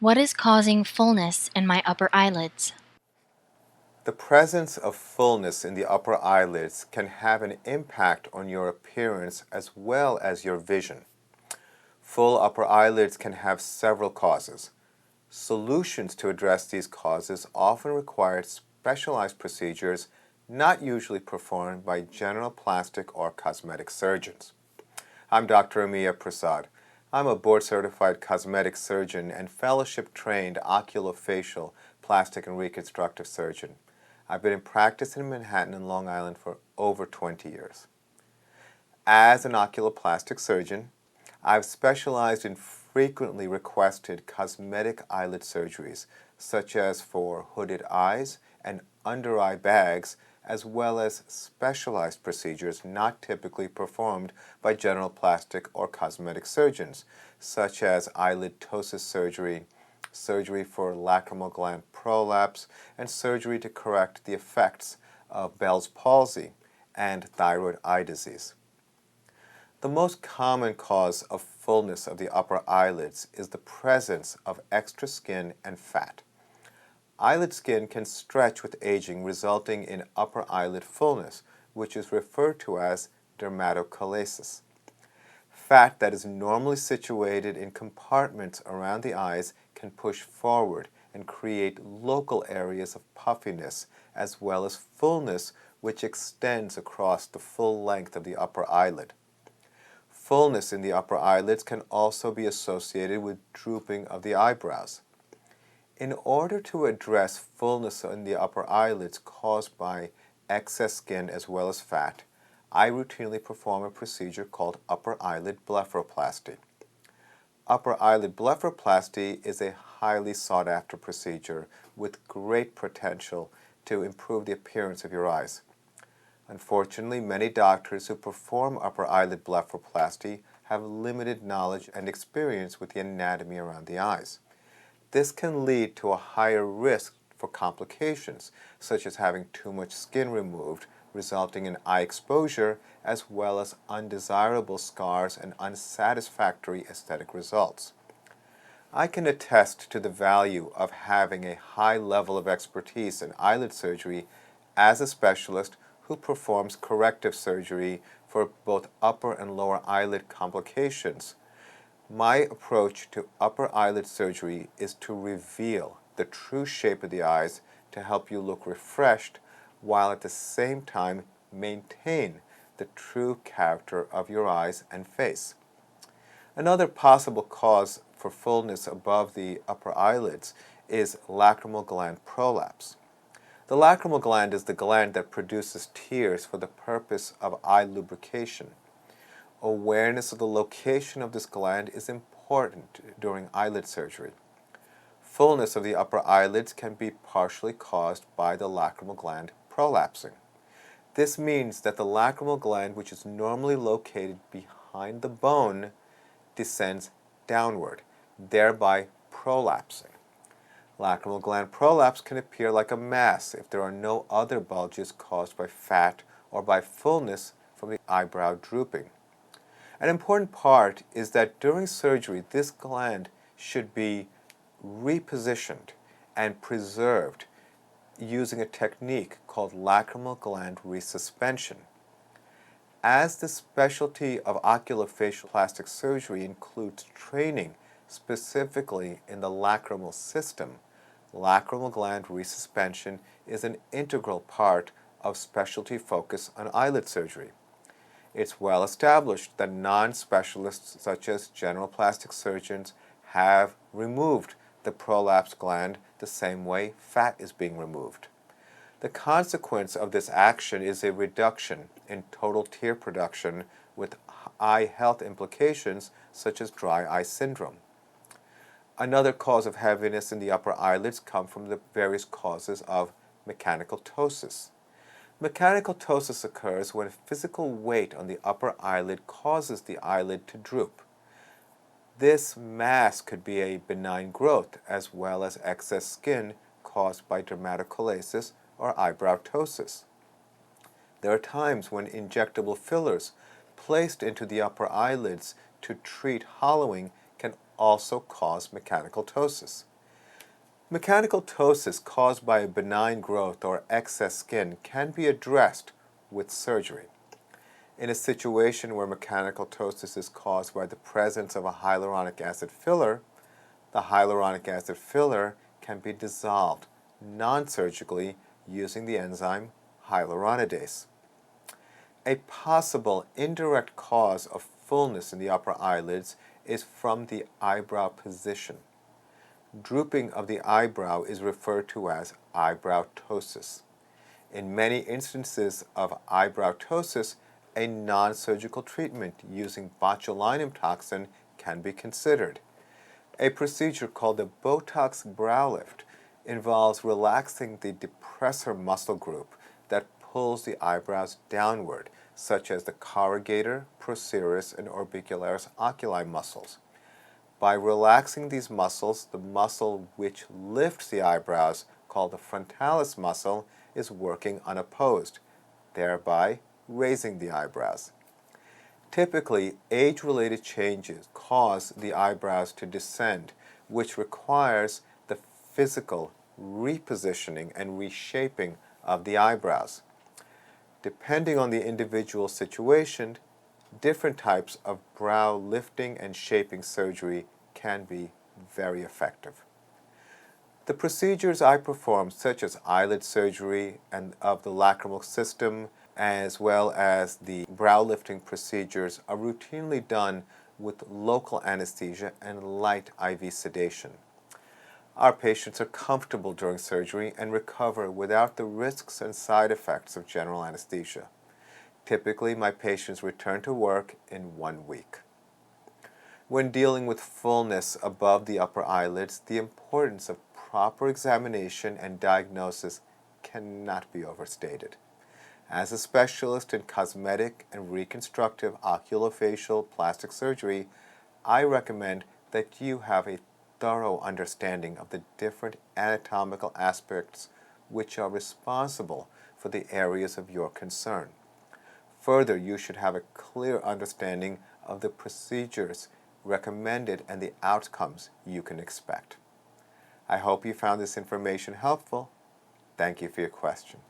What is causing fullness in my upper eyelids? The presence of fullness in the upper eyelids can have an impact on your appearance as well as your vision. Full upper eyelids can have several causes. Solutions to address these causes often require specialized procedures not usually performed by general plastic or cosmetic surgeons. I'm Dr. Amiya Prasad. I'm a board-certified cosmetic surgeon and fellowship-trained oculofacial, plastic and reconstructive surgeon. I've been in practice in Manhattan and Long Island for over 20 years. As an oculoplastic surgeon, I've specialized in frequently requested cosmetic eyelid surgeries, such as for hooded eyes and under-eye bags, as well as specialized procedures not typically performed by general plastic or cosmetic surgeons, such as eyelid ptosis surgery, surgery for lacrimal gland prolapse, and surgery to correct the effects of Bell's palsy and thyroid eye disease. The most common cause of fullness of the upper eyelids is the presence of extra skin and fat. Eyelid skin can stretch with aging, resulting in upper eyelid fullness, which is referred to as dermatochalasis. Fat that is normally situated in compartments around the eyes can push forward and create local areas of puffiness, as well as fullness, which extends across the full length of the upper eyelid. Fullness in the upper eyelids can also be associated with drooping of the eyebrows. In order to address fullness in the upper eyelids caused by excess skin as well as fat, I routinely perform a procedure called upper eyelid blepharoplasty. Upper eyelid blepharoplasty is a highly sought-after procedure with great potential to improve the appearance of your eyes. Unfortunately, many doctors who perform upper eyelid blepharoplasty have limited knowledge and experience with the anatomy around the eyes. This can lead to a higher risk for complications, such as having too much skin removed, resulting in eye exposure, as well as undesirable scars and unsatisfactory aesthetic results. I can attest to the value of having a high level of expertise in eyelid surgery as a specialist who performs corrective surgery for both upper and lower eyelid complications. My approach to upper eyelid surgery is to reveal the true shape of the eyes to help you look refreshed while at the same time maintain the true character of your eyes and face. Another possible cause for fullness above the upper eyelids is lacrimal gland prolapse. The lacrimal gland is the gland that produces tears for the purpose of eye lubrication. Awareness of the location of this gland is important during eyelid surgery. Fullness of the upper eyelids can be partially caused by the lacrimal gland prolapsing. This means that the lacrimal gland, which is normally located behind the bone, descends downward, thereby prolapsing. Lacrimal gland prolapse can appear like a mass if there are no other bulges caused by fat or by fullness from the eyebrow drooping. An important part is that during surgery, this gland should be repositioned and preserved using a technique called lacrimal gland resuspension. As the specialty of oculofacial plastic surgery includes training specifically in the lacrimal system, lacrimal gland resuspension is an integral part of specialty focus on eyelid surgery. It's well established that non-specialists such as general plastic surgeons have removed the prolapse gland the same way fat is being removed. The consequence of this action is a reduction in total tear production with eye health implications such as dry eye syndrome. Another cause of heaviness in the upper eyelids comes from the various causes of mechanical ptosis. Mechanical ptosis occurs when physical weight on the upper eyelid causes the eyelid to droop. This mass could be a benign growth as well as excess skin caused by dermatochalasis or eyebrow ptosis. There are times when injectable fillers placed into the upper eyelids to treat hollowing can also cause mechanical ptosis. Mechanical ptosis caused by a benign growth or excess skin can be addressed with surgery. In a situation where mechanical ptosis is caused by the presence of a hyaluronic acid filler, the hyaluronic acid filler can be dissolved non-surgically using the enzyme hyaluronidase. A possible indirect cause of fullness in the upper eyelids is from the eyebrow position. Drooping of the eyebrow is referred to as eyebrow ptosis. In many instances of eyebrow ptosis, a non-surgical treatment using botulinum toxin can be considered. A procedure called the Botox brow lift involves relaxing the depressor muscle group that pulls the eyebrows downward, such as the corrugator, procerus, and orbicularis oculi muscles. By relaxing these muscles, the muscle which lifts the eyebrows, called the frontalis muscle, is working unopposed, thereby raising the eyebrows. Typically, age-related changes cause the eyebrows to descend, which requires the physical repositioning and reshaping of the eyebrows. Depending on the individual situation, different types of brow lifting and shaping surgery can be very effective. The procedures I perform, such as eyelid surgery and of the lacrimal system, as well as the brow lifting procedures, are routinely done with local anesthesia and light IV sedation. Our patients are comfortable during surgery and recover without the risks and side effects of general anesthesia. Typically, my patients return to work in 1 week. When dealing with fullness above the upper eyelids, the importance of proper examination and diagnosis cannot be overstated. As a specialist in cosmetic and reconstructive oculofacial plastic surgery, I recommend that you have a thorough understanding of the different anatomical aspects which are responsible for the areas of your concern. Further, you should have a clear understanding of the procedures recommended and the outcomes you can expect. I hope you found this information helpful. Thank you for your question.